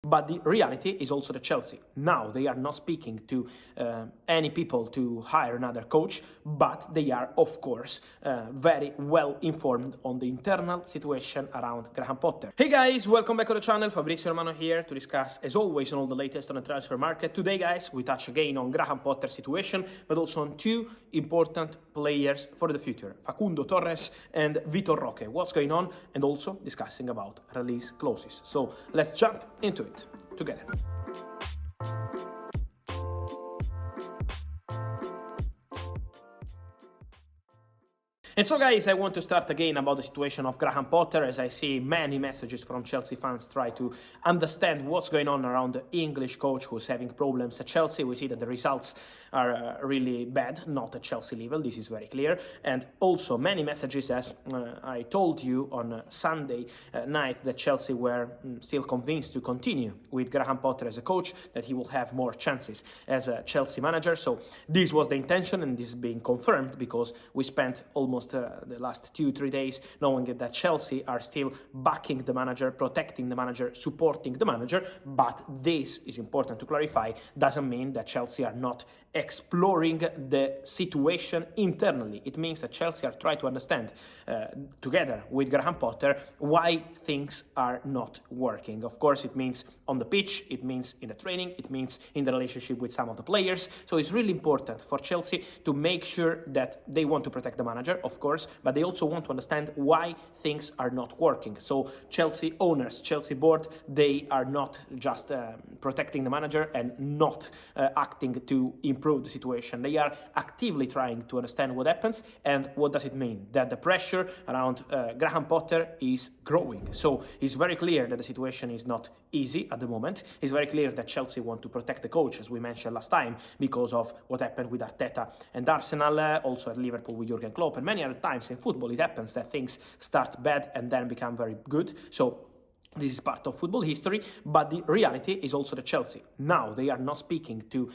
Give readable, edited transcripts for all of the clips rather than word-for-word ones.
But the reality is also that Chelsea, now they are not speaking to any people to hire another coach, but they are, of course, very well informed on the internal situation around Graham Potter. Hey guys, welcome back to the channel. Fabrizio Romano here to discuss, as always, on all the latest on the transfer market. Today, guys, we touch again on Graham Potter's situation, but also on two important players for the future, Facundo Torres and Vitor Roque. What's going on? And also discussing about release clauses. So let's jump into it together. And so guys, I want to start again about the situation of Graham Potter, as I see many messages from Chelsea fans try to understand what's going on around the English coach who's having problems at Chelsea. We see that the results are really bad, not at Chelsea level, this is very clear. And also many messages, as I told you on Sunday night, that Chelsea were still convinced to continue with Graham Potter as a coach, that he will have more chances as a Chelsea manager. So this was the intention, and this is being confirmed because we spent almost the last 2-3 days knowing that Chelsea are still backing the manager, protecting the manager, supporting the manager. But this is important to clarify, doesn't mean that Chelsea are not exploring the situation internally. It means that Chelsea are trying to understand together with Graham Potter why things are not working. Of course, it means on the pitch, it means in the training, it means in the relationship with some of the players. So it's really important for Chelsea to make sure that they want to protect the manager, of course, but they also want to understand why things are not working. So Chelsea owners, Chelsea board, they are not just protecting the manager and not acting to improve the situation. They are actively trying to understand what happens and what does it mean that the pressure around Graham Potter is growing. So it's very clear that the situation is not easy at the moment. It's very clear that Chelsea want to protect the coach, as we mentioned last time, because of what happened with Arteta and Arsenal, also at Liverpool with Jurgen Klopp, and many other times in football it happens that things start bad and then become very good. So this is part of football history, but the reality is also that Chelsea, now they are not speaking to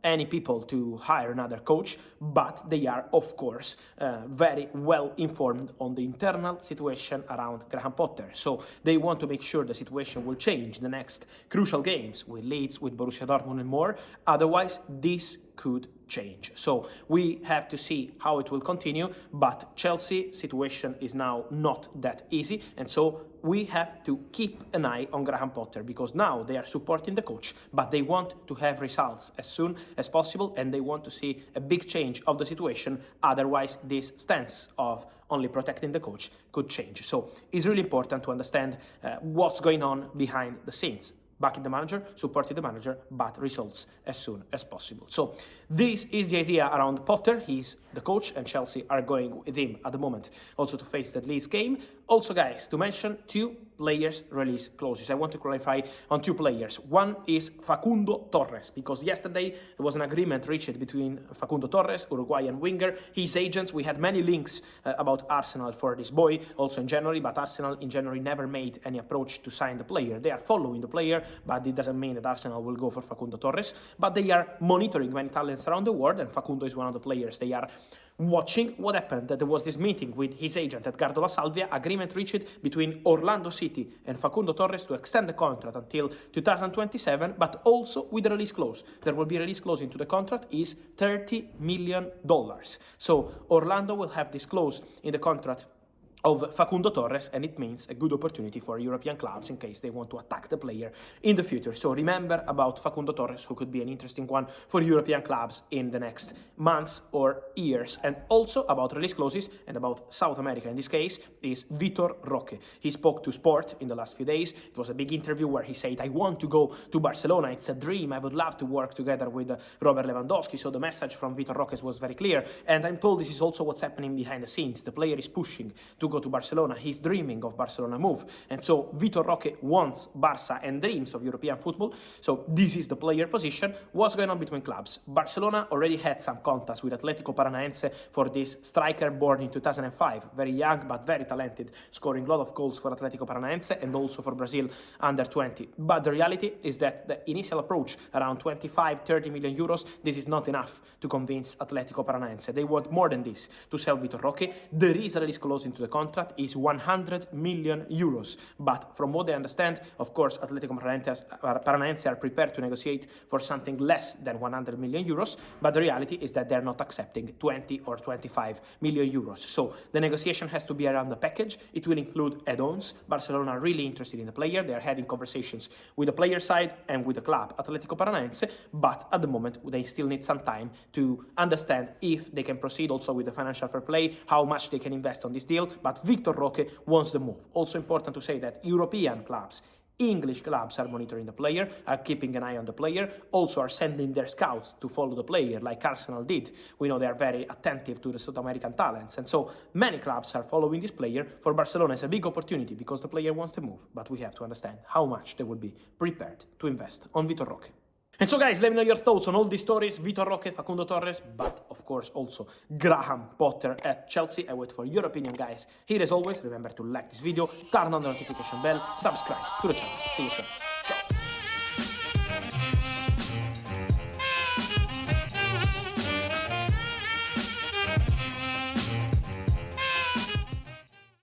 any people to hire another coach, but they are, of course, very well informed on the internal situation around Graham Potter. So they want to make sure the situation will change in the next crucial games with Leeds, with Borussia Dortmund and more. Otherwise, this could change. So we have to see how it will continue, but Chelsea situation is now not that easy, and so we have to keep an eye on Graham Potter, because now they are supporting the coach, but they want to have results as soon as possible, and they want to see a big change of the situation. Otherwise, this stance of only protecting the coach could change. So it's really important to understand what's going on behind the scenes. Backing the manager, supporting the manager, but results as soon as possible. So this is the idea around Potter. He's the coach, and Chelsea are going with him at the moment also to face the Leeds game. Also, guys, to mention two players release clauses. I want to clarify on two players. One is Facundo Torres, because yesterday there was an agreement reached between Facundo Torres, Uruguayan winger, his agents. We had many links about Arsenal for this boy also in January, but Arsenal in January never made any approach to sign the player. They are following the player, but it doesn't mean that Arsenal will go for Facundo Torres. But they are monitoring many talents around the world, and Facundo is one of the players they are watching. What happened? That there was this meeting with his agent Edgardo La Salvia, agreement reached between Orlando City and Facundo Torres to extend the contract until 2027, but also with a release clause. There will be a release clause into the contract, is $30 million. So Orlando will have this clause in the contract of Facundo Torres, and it means a good opportunity for European clubs in case they want to attack the player in the future. So remember about Facundo Torres, who could be an interesting one for European clubs in the next months or years. And also about release clauses and about South America in this case is Vitor Roque. He spoke to Sport in the last few days. It was a big interview where he said, I want to go to Barcelona, it's a dream, I would love to work together with Robert Lewandowski. So the message from Vitor Roque was very clear, and I'm told this is also what's happening behind the scenes. The player is pushing to go to Barcelona. He's dreaming of Barcelona move, and so Vitor Roque wants Barca and dreams of European football. So this is the player position. What's going on between clubs? Barcelona already had some contacts with Atletico Paranaense for this striker born in 2005, very young but very talented, scoring a lot of goals for Atletico Paranaense and also for Brazil under 20. But the reality is that the initial approach, around 25-30 million euros, this is not enough to convince Atletico Paranaense. They want more than this to sell Vitor Roque. There is a release clause into the contract is 100 million euros. But from what I understand, of course, Atletico Paranaense are prepared to negotiate for something less than 100 million euros, but the reality is that they're not accepting 20 or 25 million euros. So the negotiation has to be around the package. It will include add-ons. Barcelona are really interested in the player. They are having conversations with the player side and with the club, Atletico Paranaense, but at the moment they still need some time to understand if they can proceed also with the financial fair play, how much they can invest on this deal, but Vitor Roque wants the move. Also important to say that European clubs, English clubs are monitoring the player, are keeping an eye on the player, also are sending their scouts to follow the player, like Arsenal did. We know they are very attentive to the South American talents, and so many clubs are following this player. For Barcelona, it's a big opportunity because the player wants to move, but we have to understand how much they will be prepared to invest on Vitor Roque. And so guys, let me know your thoughts on all these stories, Vitor Roque, Facundo Torres, but of course also Graham Potter at Chelsea. I wait for your opinion, guys. Here as always, remember to like this video, turn on the notification bell, subscribe to the channel. See you soon.